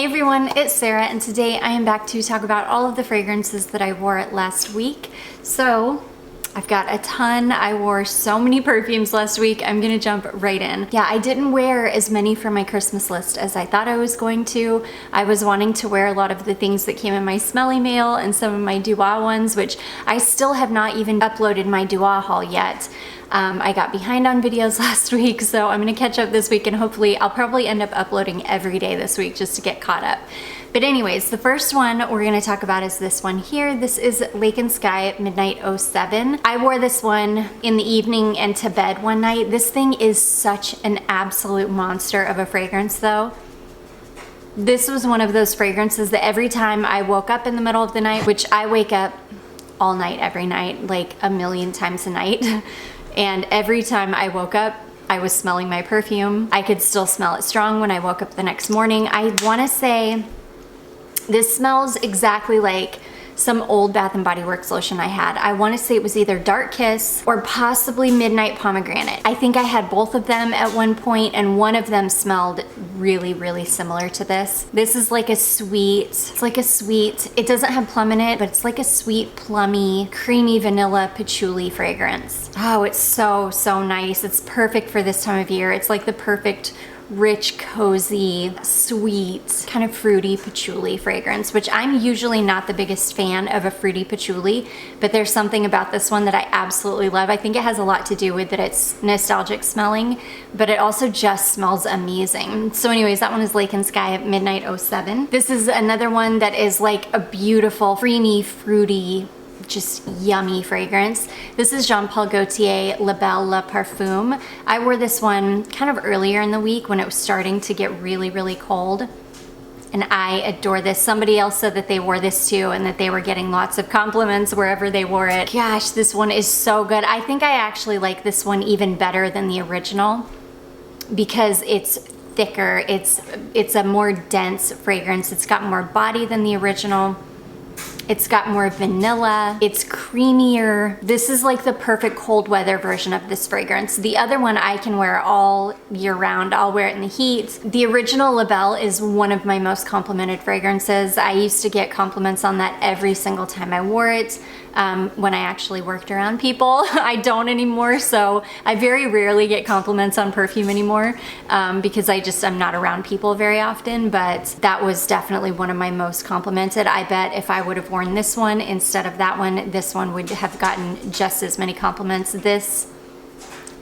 everyone, it's Sarah, and today I am back to talk about all of the fragrances that I wore last week. So I've got a ton. I wore so many perfumes last week. I'm gonna jump right in. Yeah, I didn't wear as many for my Christmas list as I thought I was going to. I was wanting to wear a lot of the things that came in my smelly mail and some of my Duo ones, which I still have not even uploaded my Duo haul yet. I got behind on videos last week, so I'm gonna catch up this week, and hopefully I'll probably end up uploading every day this week just to get caught up. But anyways, the first one we're gonna talk about is this one here. This is Lake and Sky Midnight 07. I wore this one in the evening and to bed one night. This thing is such an absolute monster of a fragrance though. This was one of those fragrances that every time I woke up in the middle of the night, which I wake up all night, every night, like a million times a night. And every time I woke up, I was smelling my perfume. I could still smell it strong when I woke up the next morning. I wanna say this smells exactly like some old Bath & Body Works lotion I had. I wanna say it was either Dark Kiss or possibly Midnight Pomegranate. I think I had both of them at one point, and one of them smelled really, really similar to this. This is like a sweet, it doesn't have plum in it, but it's like a sweet, plummy, creamy vanilla patchouli fragrance. Oh, it's so, so nice. It's perfect for this time of year. It's like the perfect rich, cozy, sweet, kind of fruity patchouli fragrance, which I'm usually not the biggest fan of a fruity patchouli, but there's something about this one that I absolutely love. I think it has a lot to do with that it's nostalgic smelling, but it also just smells amazing. So anyways, that one is Lake and Sky at Midnight 07. This is another one that is like a beautiful, creamy, fruity, just yummy fragrance. This is Jean Paul Gaultier La Belle Le Parfum. I wore this one kind of earlier in the week when it was starting to get really, really cold. And I adore this. Somebody else said that they wore this too and that they were getting lots of compliments wherever they wore it. Gosh, this one is so good. I think I actually like this one even better than the original because it's thicker. It's a more dense fragrance. It's got more body than the original. It's got more vanilla, it's creamier. This is like the perfect cold weather version of this fragrance. The other one I can wear all year round. I'll wear it in the heat. The original La Belle is one of my most complimented fragrances. I used to get compliments on that every single time I wore it. When I actually worked around people. I don't anymore, so I very rarely get compliments on perfume anymore because I'm not around people very often, but that was definitely one of my most complimented. I bet if I would have worn this one instead of that one, this one would have gotten just as many compliments. This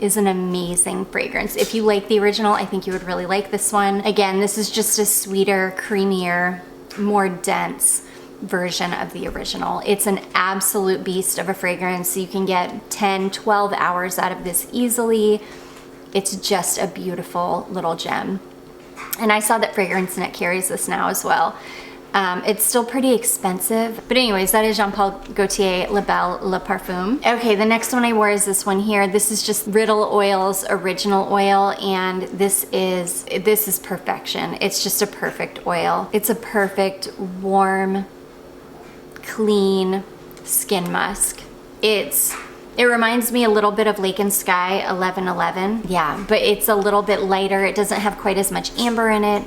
is an amazing fragrance. If you like the original, I think you would really like this one. Again, this is just a sweeter, creamier, more dense version of the original. It's an absolute beast of a fragrance. You can get 10, 12 hours out of this easily. It's just a beautiful little gem. And I saw that FragranceNet carries this now as well. It's still pretty expensive. But anyways, that is Jean Paul Gaultier La Belle Le Parfum. Okay, the next one I wore is this one here. This is just Riddle Oil's original oil, and this is perfection. It's just a perfect oil. It's a perfect, warm, clean skin musk. It reminds me a little bit of Lake and Sky 1111. Yeah, but it's a little bit lighter. It doesn't have quite as much amber in it.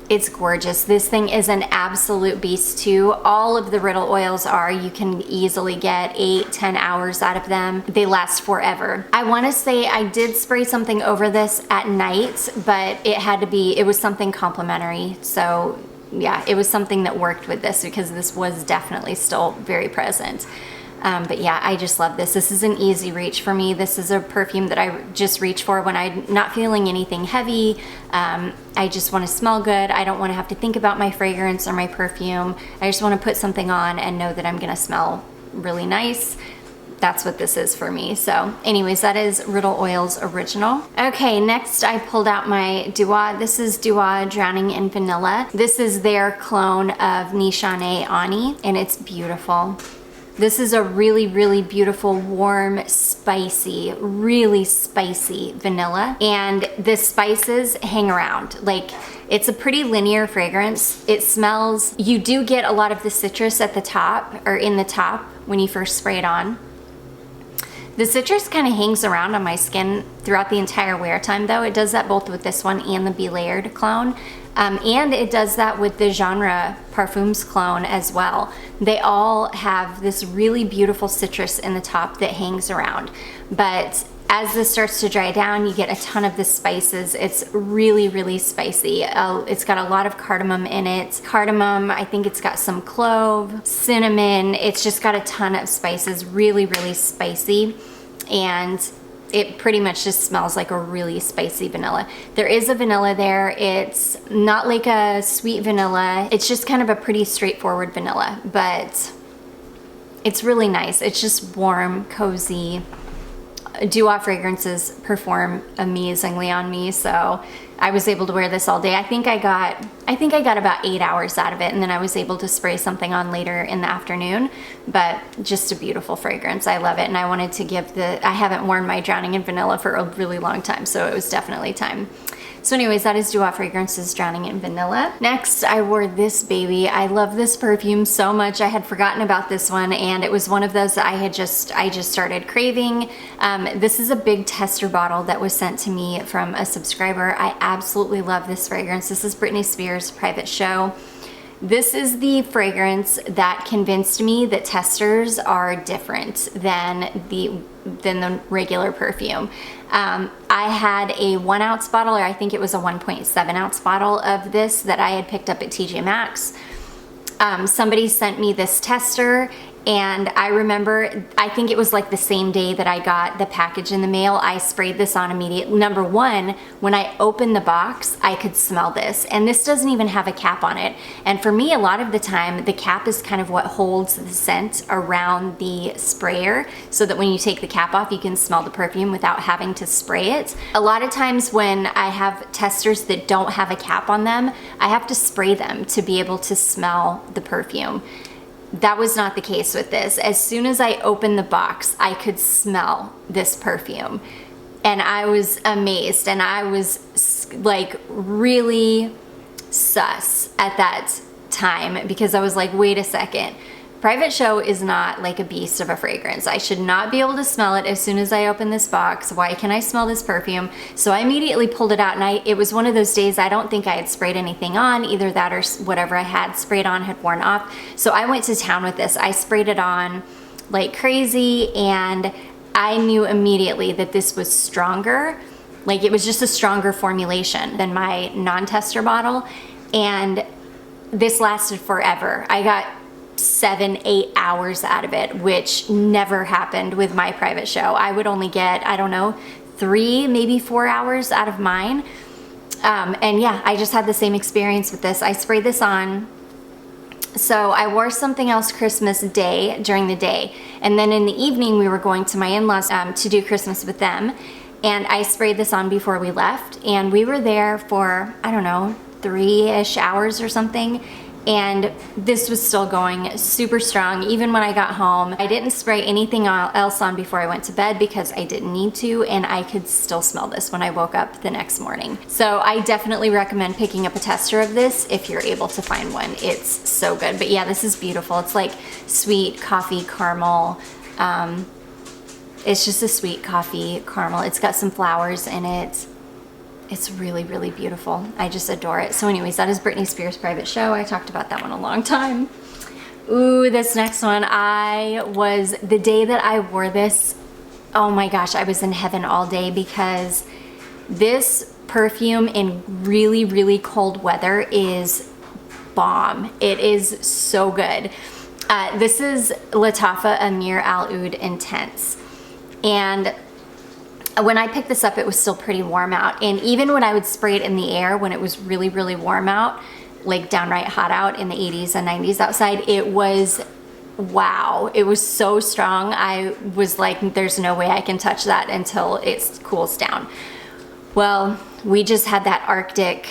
It's gorgeous. This thing is an absolute beast too. All of the Riddle oils are. You can easily get 8, 10 hours out of them. They last forever. I want to say I did spray something over this at night, but it was something complimentary. So yeah, it was something that worked with this because this was definitely still very present. But yeah, I just love this. This is an easy reach for me. This is a perfume that I just reach for when I'm not feeling anything heavy. I just want to smell good. I don't want to have to think about my fragrance or my perfume. I just want to put something on and know that I'm going to smell really nice. That's what this is for me. So anyways, that is Riddle Oil's original. Okay, next I pulled out my Duo. This is Duo Drowning in Vanilla. This is their clone of Nishane Ani, and it's beautiful. This is a really, really beautiful, warm, spicy, really spicy vanilla. And the spices hang around. Like, it's a pretty linear fragrance. It smells, you do get a lot of the citrus at the top, or in the top when you first spray it on. The citrus kind of hangs around on my skin throughout the entire wear time though. It does that both with this one and the Be Layered clone. And it does that with the Genre Parfums clone as well. They all have this really beautiful citrus in the top that hangs around. But as this starts to dry down, you get a ton of the spices. It's really, really spicy. It's got a lot of cardamom in it. Cardamom, I think it's got some clove, cinnamon. It's just got a ton of spices, really, really spicy. And it pretty much just smells like a really spicy vanilla. There is a vanilla there. It's not like a sweet vanilla. It's just kind of a pretty straightforward vanilla, but it's really nice. It's just warm, cozy. Duo fragrances perform amazingly on me, so I was able to wear this all day. I think I got about 8 hours out of it, and then I was able to spray something on later in the afternoon. But just a beautiful fragrance. I love it, and I wanted to give I haven't worn my Drowning in Vanilla for a really long time, so it was definitely time. So anyways, that is Duo Fragrances Drowning in Vanilla. Next, I wore this baby. I love this perfume so much. I had forgotten about this one, and it was one of those that I just started craving. This is a big tester bottle that was sent to me from a subscriber. I absolutely love this fragrance. This is Britney Spears' Private Show. This is the fragrance that convinced me that testers are different than the regular perfume. I had a 1 ounce bottle, or I think it was a 1.7 ounce bottle of this that I had picked up at TJ Maxx. Somebody sent me this tester, and I remember, I think it was like the same day that I got the package in the mail, I sprayed this on immediately. Number one, when I opened the box, I could smell this, and this doesn't even have a cap on it. And for me, a lot of the time, the cap is kind of what holds the scent around the sprayer, so that when you take the cap off, you can smell the perfume without having to spray it. A lot of times when I have testers that don't have a cap on them, I have to spray them to be able to smell the perfume. That was not the case with this. As soon as I opened the box, I could smell this perfume. And I was amazed, and I was like really sus at that time, because I was like, wait a second. Private Show is not like a beast of a fragrance. I should not be able to smell it as soon as I open this box. Why can I smell this perfume? So I immediately pulled it out, and it was one of those days I don't think I had sprayed anything on, either that or whatever I had sprayed on had worn off. So I went to town with this. I sprayed it on like crazy, and I knew immediately that this was stronger. Like, it was just a stronger formulation than my non-tester bottle, and this lasted forever. I got 7-8 hours out of it, which never happened with my Private Show. I would only get, I don't know, 3, maybe 4 hours out of mine. And yeah, I just had the same experience with this. I sprayed this on. So I wore something else Christmas Day during the day, and then in the evening we were going to my in-laws to do Christmas with them, and I sprayed this on before we left, and we were there for, I don't know, 3-ish hours or something, and this was still going super strong even when I got home. I didn't spray anything else on before I went to bed because I didn't need to, and I could still smell this when I woke up the next morning. So I definitely recommend picking up a tester of this if you're able to find one. It's so good. But yeah, this is beautiful. It's like sweet coffee caramel. It's just a sweet coffee caramel. It's got some flowers in it. It's really, really beautiful. I just adore it. So anyways, that is Britney Spears' Private Show. I talked about that one a long time. Ooh, this next one, the day that I wore this, oh my gosh, I was in heaven all day, because this perfume in really, really cold weather is bomb. It is so good. This is Lattafa Amir Al Oud Intense. And when I picked this up, it was still pretty warm out. And even when I would spray it in the air when it was really, really warm out, like downright hot out in the 80s and 90s outside, it was, wow. It was so strong. I was like, there's no way I can touch that until it cools down. Well, we just had that Arctic,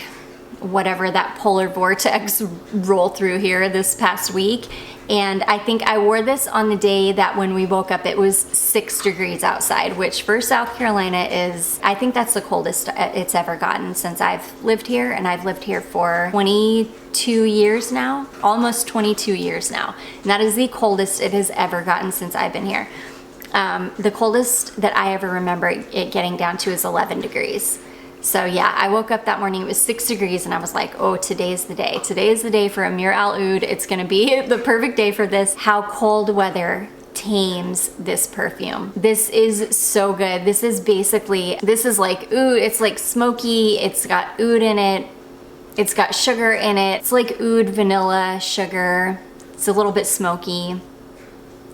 whatever, that polar vortex roll through here this past week. And I think I wore this on the day that when we woke up, it was 6 degrees outside, which for South Carolina is, I think that's the coldest it's ever gotten since I've lived here. And I've lived here for 22 years now, almost 22 years now. And that is the coldest it has ever gotten since I've been here. The coldest that I ever remember it getting down to is 11 degrees. So yeah, I woke up that morning, it was 6 degrees, and I was like, oh, today's the day. Today is the day for Amir Al Oud. It's gonna be the perfect day for this. How cold weather tames this perfume. This is so good. This is like oud. It's like smoky. It's got oud in it. It's got sugar in it. It's like oud, vanilla, sugar. It's a little bit smoky.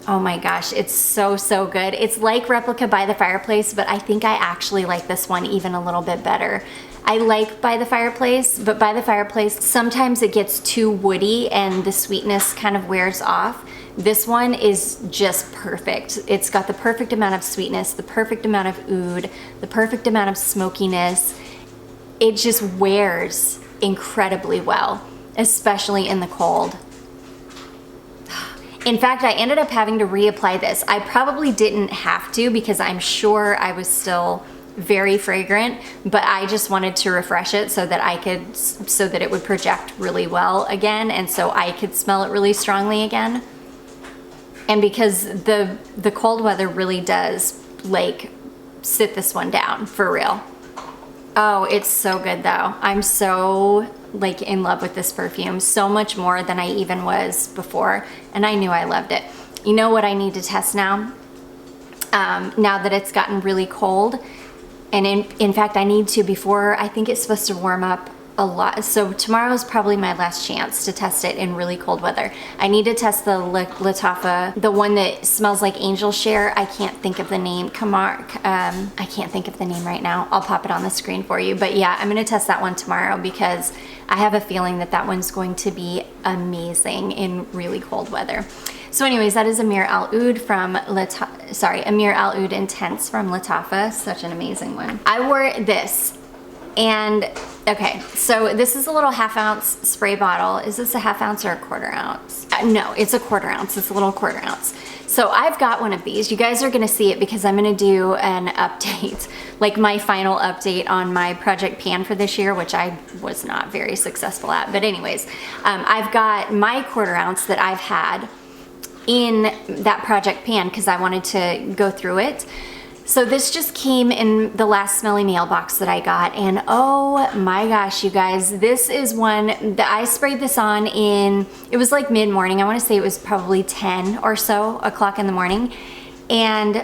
Oh my gosh, it's so, so good. It's like Replica by the Fireplace, but I think I actually like this one even a little bit better. I like By the Fireplace, but By the Fireplace, sometimes it gets too woody and the sweetness kind of wears off. This one is just perfect. It's got the perfect amount of sweetness, the perfect amount of oud, the perfect amount of smokiness. It just wears incredibly well, especially in the cold. In fact, I ended up having to reapply this. I probably didn't have to because I'm sure I was still very fragrant, but I just wanted to refresh it so that it would project really well again, and so I could smell it really strongly again. And because the cold weather really does like sit this one down for real. Oh, it's so good though. I'm so like in love with this perfume, so much more than I even was before, and I knew I loved it. You know what I need to test now? Now that it's gotten really cold, and in fact I need to, before, I think it's supposed to warm up a lot. So tomorrow is probably my last chance to test it in really cold weather. I need to test the Lattafa, the one that smells like angel share. I can't think of the name. I can't think of the name right now. I'll pop it on the screen for you. But yeah, I'm gonna test that one tomorrow because I have a feeling that that one's going to be amazing in really cold weather. So anyways, that is Amir Al Oud from Amir Al Oud Intense from Lattafa. Such an amazing one. I wore this, and okay, so this is a little 1/2 ounce spray bottle. Is this a 1/2 ounce or a 1/4 ounce? No, it's a 1/4 ounce. It's a little 1/4 ounce. So I've got one of these. You guys are gonna see it because I'm gonna do an update, like my final update on my Project Pan for this year, which I was not very successful at. But anyways, I've got my 1/4 ounce that I've had in that Project Pan because I wanted to go through it. So this just came in the last Smelly mailbox that I got, and oh my gosh, you guys, this is one that I sprayed this on in, it was like mid-morning. I want to say it was probably 10 or so o'clock in the morning, and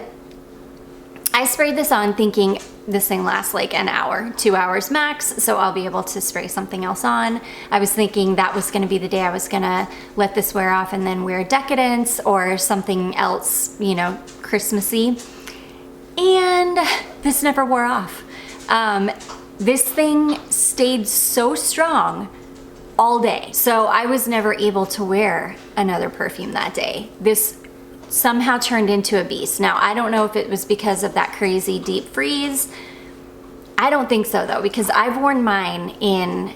I sprayed this on thinking this thing lasts like an hour, 2 hours max, so I'll be able to spray something else on. I was thinking that was gonna be the day I was gonna let this wear off and then wear Decadence or something else, you know, Christmassy. And this never wore off. This thing stayed so strong all day. So I was never able to wear another perfume that day. This somehow turned into a beast. Now, I don't know if it was because of that crazy deep freeze. I don't think so though, because I've worn mine in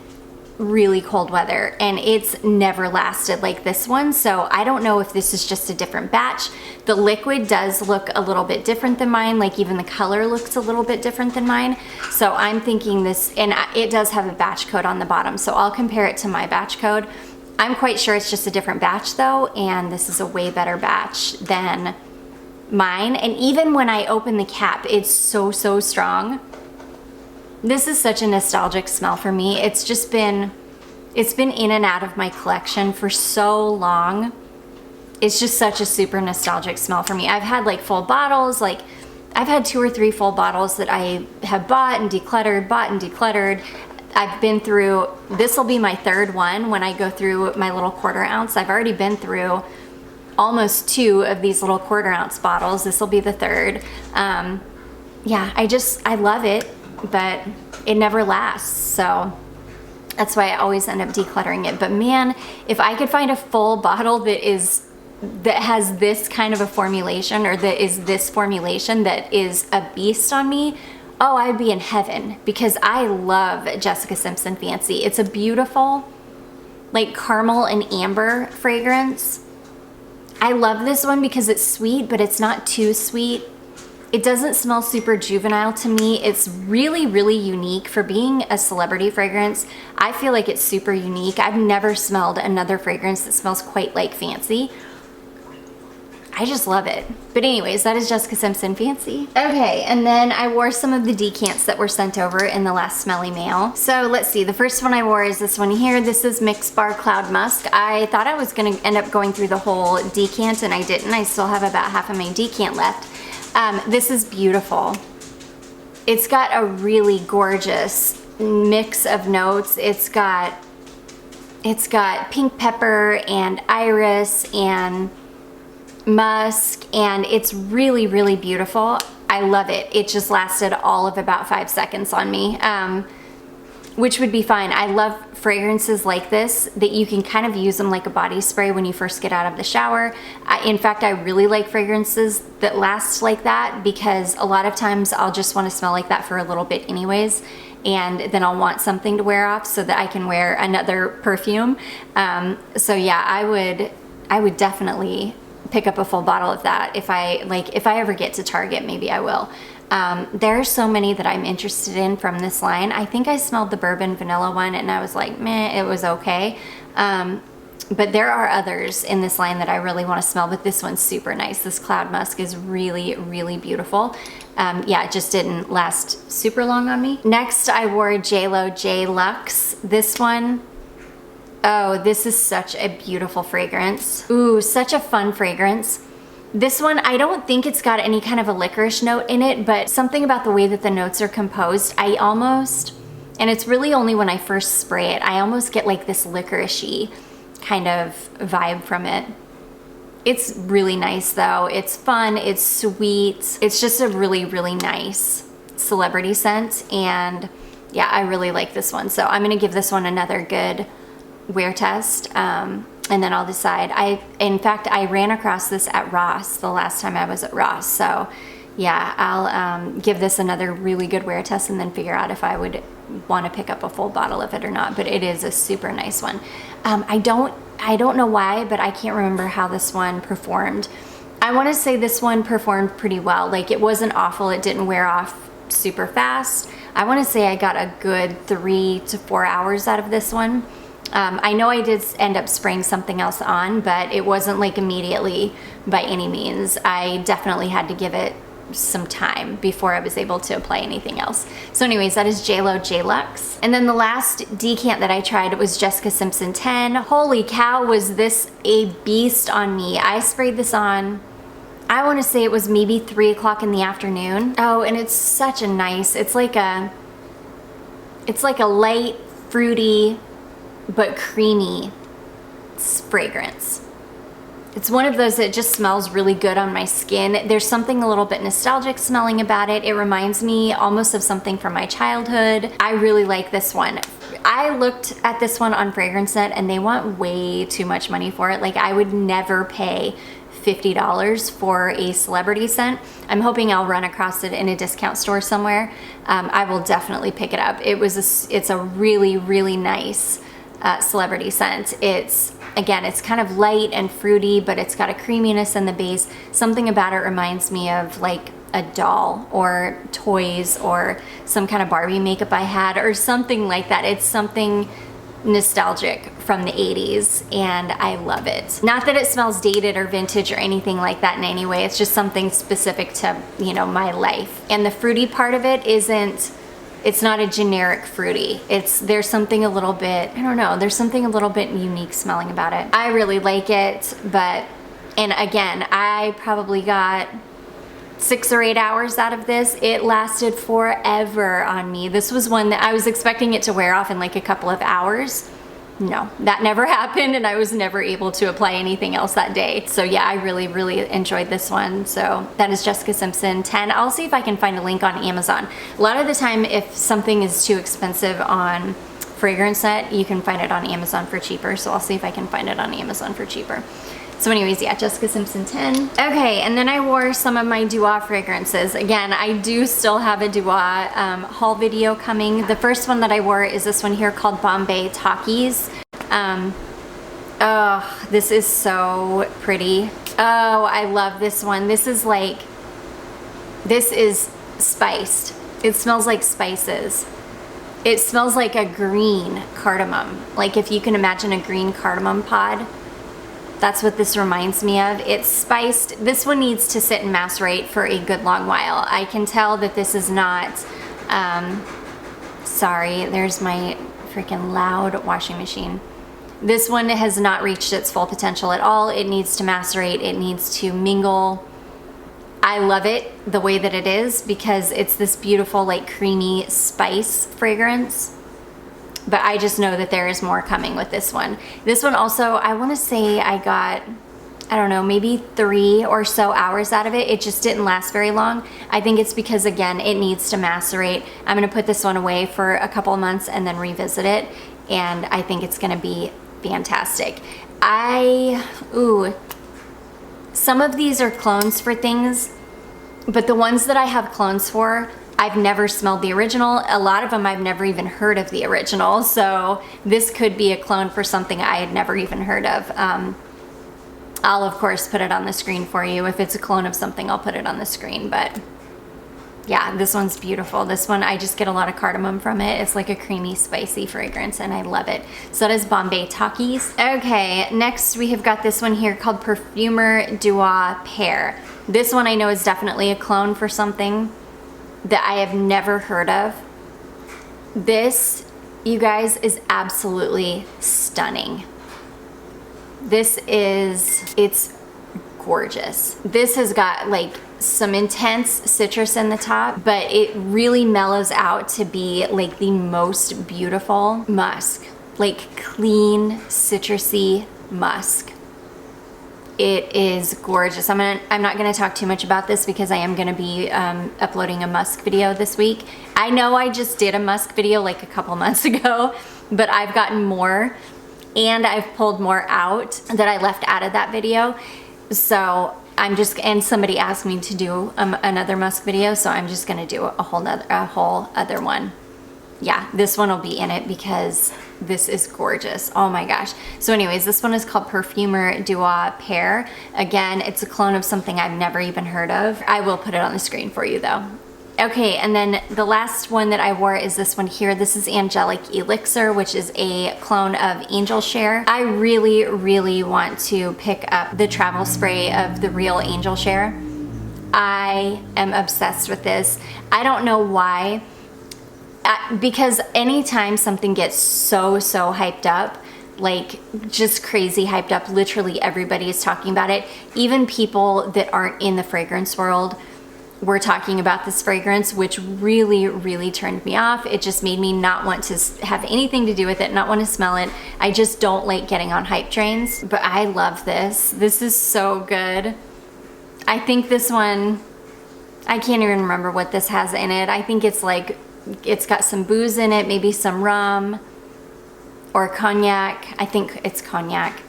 really cold weather and it's never lasted like this one. So I don't know if this is just a different batch. The liquid does look a little bit different than mine, like even the color looks a little bit different than mine. So I'm thinking this, and it does have a batch code on the bottom, so I'll compare it to my batch code. I'm quite sure it's just a different batch though, and this is a way better batch than mine. And even when I open the cap, it's so, so strong. This is such a nostalgic smell for me. It's been in and out of my collection for so long. It's just such a super nostalgic smell for me. I've had like full bottles, like I've had 2 or 3 full bottles that I have bought and decluttered. I've been through, this will be my 3rd one when I go through my little 1/4 ounce. I've already been through almost 2 of these little 1/4 ounce bottles. This will be the 3rd. Yeah, I love it, but it never lasts. So that's why I always end up decluttering it. But man, if I could find a full bottle that has this kind of a formulation, or that is this formulation that is a beast on me, oh, I'd be in heaven, because I love Jessica Simpson Fancy. It's a beautiful, like caramel and amber fragrance. I love this one because it's sweet, but it's not too sweet. It doesn't smell super juvenile to me. It's really, really unique for being a celebrity fragrance. I feel like it's super unique. I've never smelled another fragrance that smells quite like Fancy. I just love it. But anyways, that is Jessica Simpson Fancy. Okay, and then I wore some of the decants that were sent over in the last Smelly Mail. So let's see, the first one I wore is this one here. This is Mix Bar Cloud Musk. I thought I was gonna end up going through the whole decant and I didn't. I still have about half of my decant left. This is beautiful. It's got a really gorgeous mix of notes. It's got pink pepper and iris and musk, and it's really, really beautiful. I love it. It just lasted all of about 5 seconds on me, which would be fine. I love fragrances like this that you can kind of use them like a body spray when you first get out of the shower. In fact, I really like fragrances that last like that, because a lot of times I'll just want to smell like that for a little bit anyways, and then I'll want something to wear off so that I can wear another perfume. So yeah, I would definitely pick up a full bottle of that if I ever get to Target. Maybe I will. There are so many that I'm interested in from this line. I think I smelled the bourbon vanilla one and I was like, meh, it was okay. But there are others in this line that I really want to smell, but this one's super nice. This Cloud Musk is really, really beautiful. Yeah, it just didn't last super long on me. Next, I wore JLo J Luxe. This one, oh, this is such a beautiful fragrance. Ooh, such a fun fragrance. This one, I don't think it's got any kind of a licorice note in it, but something about the way that the notes are composed, I almost, and it's really only when I first spray it, I almost get like this licorice-y kind of vibe from it. It's really nice though. It's fun, it's sweet. It's just a really, really nice celebrity scent, and yeah, I really like this one. So I'm gonna give this one another good wear test, and then I'll decide. In fact, I ran across this at Ross the last time I was at Ross. So yeah, I'll give this another really good wear test and then figure out if I would want to pick up a full bottle of it or not. But it is a super nice one. I don't know why, but I can't remember how this one performed. I want to say this one performed pretty well. Like, it wasn't awful. It didn't wear off super fast. I want to say I got a good 3 to 4 hours out of this one. I know I did end up spraying something else on, but it wasn't like immediately by any means. I definitely had to give it some time before I was able to apply anything else. So anyways, that is JLo J Luxe. And then the last decant that I tried was Jessica Simpson 10. Holy cow, was this a beast on me. I sprayed this on, I want to say it was maybe 3 o'clock in the afternoon. Oh, and it's such a nice, it's like a light, fruity, but creamy fragrance. It's one of those that just smells really good on my skin. There's something a little bit nostalgic smelling about it. It reminds me almost of something from my childhood. I really like this one. I looked at this one on FragranceNet and they want way too much money for it. Like, I would never pay $50 for a celebrity scent. I'm hoping I'll run across it in a discount store somewhere. I will definitely pick it up. It's a really, really nice celebrity scent. Again, it's kind of light and fruity, but it's got a creaminess in the base. Something about it reminds me of like a doll or toys or some kind of Barbie makeup I had or something like that. It's something nostalgic from the 80s and I love it. Not that it smells dated or vintage or anything like that in any way. It's just something specific to, you know, my life. And the fruity part of it it's not a generic fruity. There's something a little bit, I don't know, there's something a little bit unique smelling about it. I really like it, and again, I probably got 6 or 8 hours out of this. It lasted forever on me. This was one that I was expecting it to wear off in like a couple of hours. No, that never happened, and I was never able to apply anything else that day. So yeah, I really, really enjoyed this one. So that is Jessica Simpson 10. I'll see if I can find a link on Amazon. A lot of the time, if something is too expensive on FragranceNet, you can find it on Amazon for cheaper. So I'll see if I can find it on Amazon for cheaper. So anyways, yeah, Jessica Simpson 10. Okay, and then I wore some of my Duo fragrances. Again, I do still have a Duo haul video coming. The first one that I wore is this one here called Bombay Talkies. Oh, this is so pretty. Oh, I love this one. This is spiced. It smells like spices. It smells like a green cardamom. Like if you can imagine a green cardamom pod. That's what this reminds me of. It's spiced. This one needs to sit and macerate for a good long while. I can tell that this is not, sorry, there's my freaking loud washing machine. This one has not reached its full potential at all. It needs to macerate. It needs to mingle. I love it the way that it is because it's this beautiful, like, creamy spice fragrance. But I just know that there is more coming with this one. This one also, I want to say I got, I don't know, maybe 3 or so hours out of it. It just didn't last very long. I think it's because, again, it needs to macerate. I'm going to put this one away for a couple of months and then revisit it. And I think it's going to be fantastic. Some of these are clones for things, but the ones that I have clones for, I've never smelled the original. A lot of them I've never even heard of the original. So this could be a clone for something I had never even heard of. I'll of course put it on the screen for you. If it's a clone of something, I'll put it on the screen. But yeah, this one's beautiful. This one, I just get a lot of cardamom from it. It's like a creamy, spicy fragrance and I love it. So does Bombay Takis. Okay, next we have got this one here called Perfumer Duo Pear. This one I know is definitely a clone for something that I have never heard of. This, you guys, is absolutely stunning. It's gorgeous. This has got like some intense citrus in the top, but it really mellows out to be like the most beautiful musk, like clean, citrusy musk. It is gorgeous. I'm not gonna talk too much about this because I am gonna be uploading a musk video this week. I know I just did a musk video like a couple months ago, but I've gotten more and I've pulled more out that I left out of that video. So and somebody asked me to do another musk video, so I'm just gonna do a whole other one. Yeah, this one will be in it because this is gorgeous. Oh my gosh. So anyways, this one is called Perfumer Duo Pear. Again, it's a clone of something I've never even heard of. I will put it on the screen for you though. Okay, and then the last one that I wore is this one here. This is Angelic Elixir, which is a clone of Angel Share. I really, really want to pick up the travel spray of the real Angel Share. I am obsessed with this. I don't know why. Because anytime something gets so hyped up, like just crazy hyped up, literally everybody is talking about it. Even people that aren't in the fragrance world were talking about this fragrance, which really turned me off. It just made me not want to have anything to do with it, not want to smell it. I just don't like getting on hype trains, but I love this. This is so good. I think this one, I can't even remember what this has in it. I think it's like, it's got some booze in it, maybe some rum or cognac. I think it's cognac.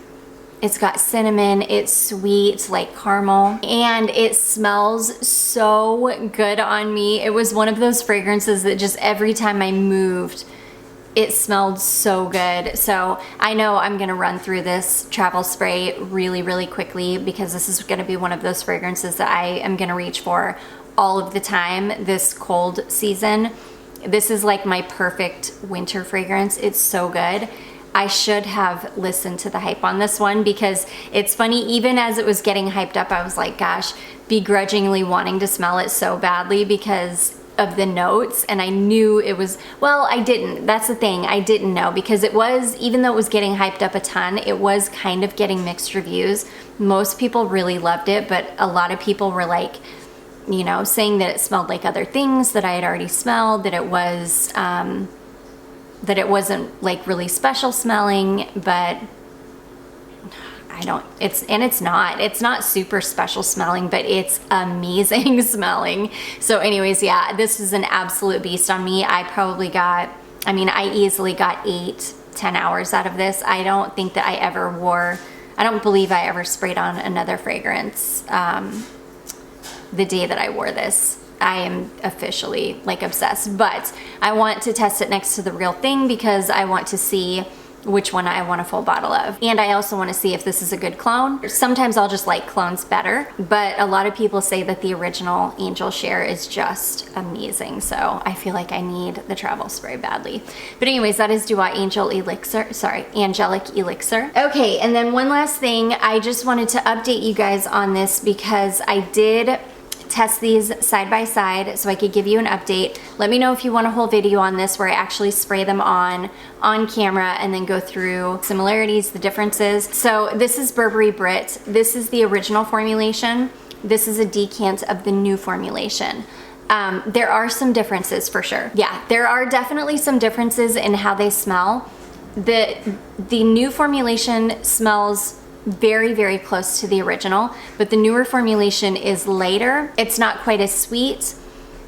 It's got cinnamon, it's sweet, like caramel, and it smells so good on me. It was one of those fragrances that just every time I moved, it smelled so good. So I know I'm gonna run through this travel spray really quickly because this is gonna be one of those fragrances that I am gonna reach for all of the time this cold season. This is like my perfect winter fragrance. It's so good. I should have listened to the hype on this one because it's funny, even as it was getting hyped up, I was like, gosh, begrudgingly wanting to smell it so badly because of the notes. And I knew it was, well, I didn't. That's the thing. I didn't know because it was, even though it was getting hyped up a ton, it was kind of getting mixed reviews. Most people really loved it, but a lot of people were like, you know, saying that it smelled like other things that I had already smelled, that it was, that it wasn't like really special smelling, but it's not super special smelling, but it's amazing smelling. So anyways, yeah, this is an absolute beast on me. I easily got 8-10 hours out of this. I don't think that I don't believe I ever sprayed on another fragrance the day that I wore this. I am officially like obsessed, but I want to test it next to the real thing because I want to see which one I want a full bottle of. And I also want to see if this is a good clone. Sometimes I'll just like clones better, but a lot of people say that the original Angel Share is just amazing. So I feel like I need the travel spray badly. But anyways, that is Duat Angelic Elixir. Okay, and then one last thing, I just wanted to update you guys on this because I did test these side by side so I could give you an update. Let me know if you want a whole video on this where I actually spray them on camera and then go through similarities, the differences. So this is Burberry Brit. This is the original formulation. This is a decant of the new formulation. There are some differences for sure. Yeah, there are definitely some differences in how they smell. The new formulation smells very, very close to the original, but the newer formulation is lighter. It's not quite as sweet.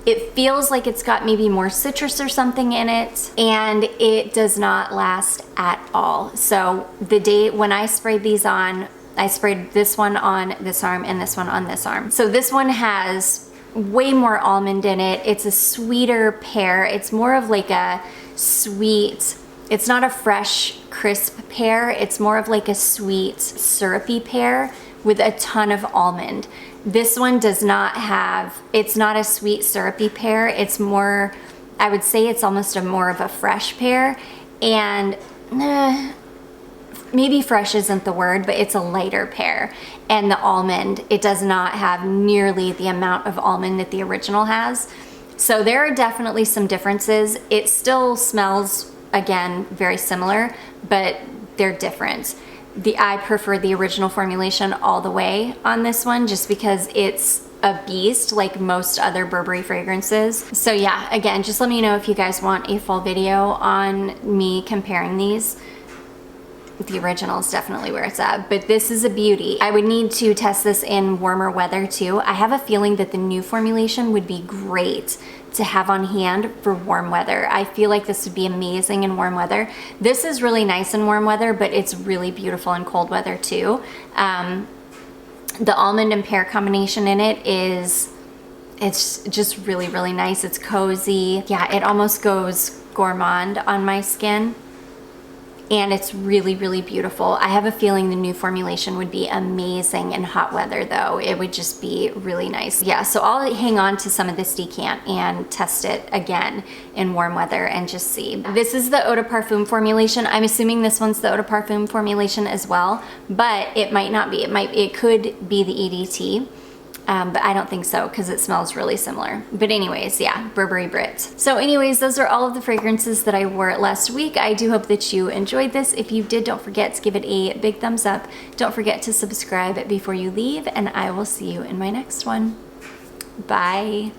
It feels like it's got maybe more citrus or something in it, and it does not last at all. So the day when I sprayed these on, I sprayed this one on this arm and this one on this arm. So this one has way more almond in it. It's a sweeter pear. It's more of like a sweet, it's not a fresh, crisp pear. It's more of like a sweet, syrupy pear with a ton of almond. This one does not have, it's not a sweet, syrupy pear. It's more, I would say it's almost more of a fresh pear. And maybe fresh isn't the word, but it's a lighter pear. And the almond, it does not have nearly the amount of almond that the original has. So there are definitely some differences. It still smells, again, very similar, but they're different. I prefer the original formulation all the way on this one just because it's a beast like most other Burberry fragrances. So yeah, again, just let me know if you guys want a full video on me comparing these. The original is definitely where it's at, but this is a beauty. I would need to test this in warmer weather too. I have a feeling that the new formulation would be great to have on hand for warm weather. I feel like this would be amazing in warm weather. This is really nice in warm weather, but it's really beautiful in cold weather too. The almond and pear combination in it it's just really, really nice. It's cozy. Yeah, it almost goes gourmand on my skin. And it's really, really beautiful. I have a feeling the new formulation would be amazing in hot weather though. It would just be really nice. Yeah, so I'll hang on to some of this decant and test it again in warm weather and just see. This is the Eau de Parfum formulation. I'm assuming this one's the Eau de Parfum formulation as well, but it might not be. It could be the EDT. But I don't think so because it smells really similar. But anyways, yeah, Burberry Brit. So anyways, those are all of the fragrances that I wore last week. I do hope that you enjoyed this. If you did, don't forget to give it a big thumbs up. Don't forget to subscribe before you leave, and I will see you in my next one. Bye.